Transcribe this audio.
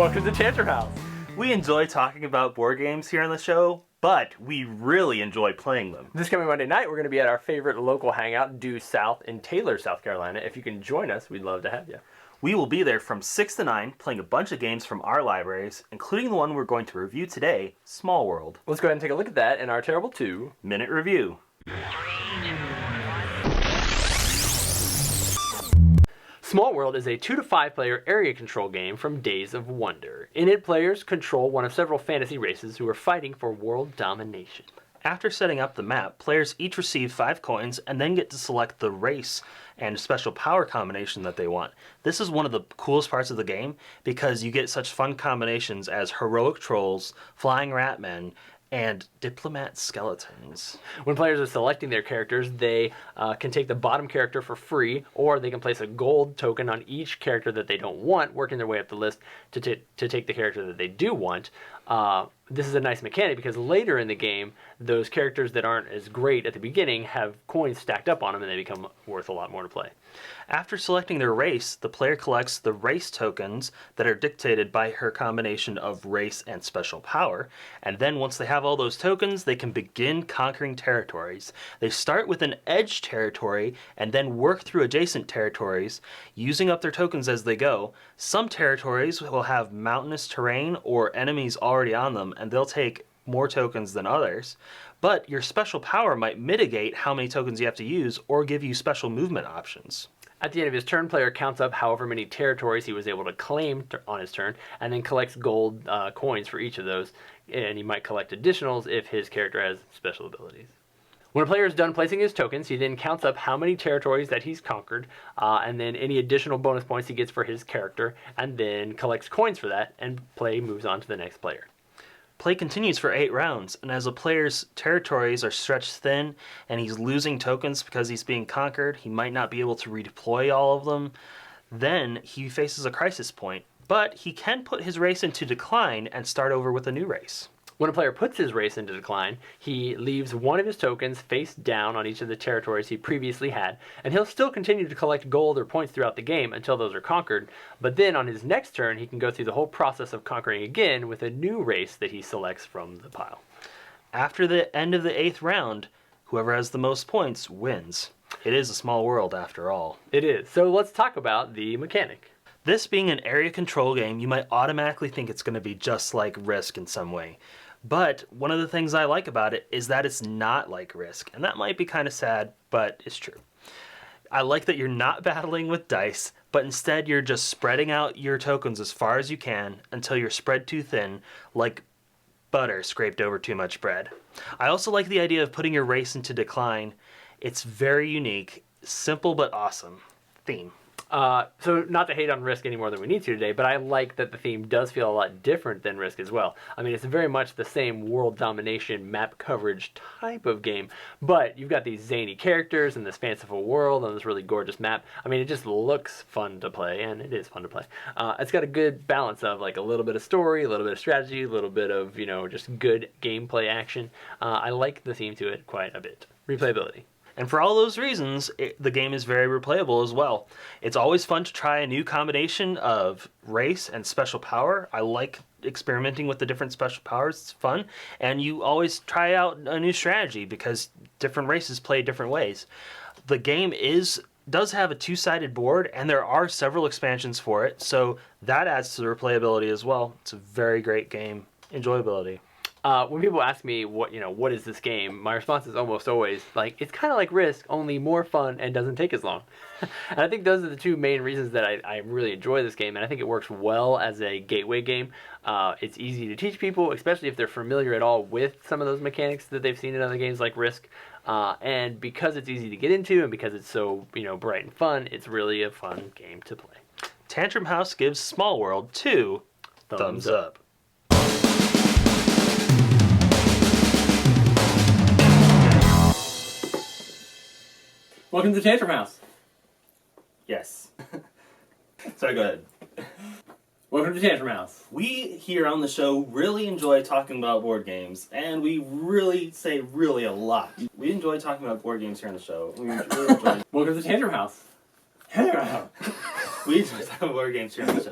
Welcome to Tantrum House. We enjoy talking about board games here on the show, but we really enjoy playing them. This coming Monday night, we're going to be at our favorite local hangout, Due South in Taylor, South Carolina. If you can join us, we'd love to have you. We will be there from 6 to 9, playing a bunch of games from our libraries, including the one we're going to review today, Small World. Let's go ahead and take a look at that in our Terrible 2 Minute Review. Small World is a 2 to 5 player area control game from Days of Wonder. In it, players control one of several fantasy races who are fighting for world domination. After setting up the map, players each receive 5 coins and then get to select the race and special power combination that they want. This is one of the coolest parts of the game because you get such fun combinations as heroic trolls, flying rat men, and diplomat skeletons. When players are selecting their characters, they can take the bottom character for free, or they can place a gold token on each character that they don't want, working their way up the list to take the character that they do want. This is a nice mechanic because later in the game, those characters that aren't as great at the beginning have coins stacked up on them and they become worth a lot more to play. After selecting their race, the player collects the race tokens that are dictated by her combination of race and special power, and then once they have all those tokens, they can begin conquering territories. They start with an edge territory and then work through adjacent territories, using up their tokens as they go. Some territories will have mountainous terrain or enemies already on them, and they'll take more tokens than others, but your special power might mitigate how many tokens you have to use or give you special movement options. At the end of his turn, player counts up however many territories he was able to claim on his turn, and then collects gold coins for each of those, and he might collect additionals if his character has special abilities. When a player is done placing his tokens, he then counts up how many territories that he's conquered, and then any additional bonus points he gets for his character, and then collects coins for that, and play moves on to the next player. Play continues for 8 rounds, and as a player's territories are stretched thin and he's losing tokens because he's being conquered, he might not be able to redeploy all of them, then he faces a crisis point. But he can put his race into decline and start over with a new race. When a player puts his race into decline, he leaves one of his tokens face down on each of the territories he previously had, and he'll still continue to collect gold or points throughout the game until those are conquered, but then on his next turn he can go through the whole process of conquering again with a new race that he selects from the pile. After the end of the 8th round, whoever has the most points wins. It is a small world after all. It is. So let's talk about the mechanic. This being an area control game, you might automatically think it's going to be just like Risk in some way. But one of the things I like about it is that it's not like Risk, and that might be kind of sad, but it's true. I like that you're not battling with dice, but instead you're just spreading out your tokens as far as you can until you're spread too thin, like butter scraped over too much bread. I also like the idea of putting your race into decline. It's very unique, simple but awesome theme. So not to hate on Risk any more than we need to today, but I like that the theme does feel a lot different than Risk as well. I mean, it's very much the same world domination, map coverage type of game, but you've got these zany characters and this fanciful world and this really gorgeous map. I mean, it just looks fun to play, and it is fun to play. It's got a good balance of like a little bit of story, a little bit of strategy, a little bit of, you know, just good gameplay action. I like the theme to it quite a bit. Replayability. And for all those reasons, the game is very replayable as well. It's always fun to try a new combination of race and special power. I like experimenting with the different special powers. It's fun. And you always try out a new strategy because different races play different ways. The game does have a 2-sided board, and there are several expansions for it, so that adds to the replayability as well. It's a very great game. Enjoyability. When people ask me what is this game, my response is almost always like, it's kind of like Risk, only more fun and doesn't take as long. And I think those are the 2 main reasons that I really enjoy this game, and I think it works well as a gateway game. It's easy to teach people, especially if they're familiar at all with some of those mechanics that they've seen in other games like Risk. And because it's easy to get into and because it's so bright and fun, it's really a fun game to play. Tantrum House gives Small World 2 thumbs up. Welcome to Tantrum House. Yes. Sorry, go ahead. Welcome to Tantrum House. We here on the show really enjoy talking about board games, and we really say really a lot. We enjoy talking about board games here on the show. We really enjoy. Welcome to Tantrum House. We enjoy talking about board games here on the show.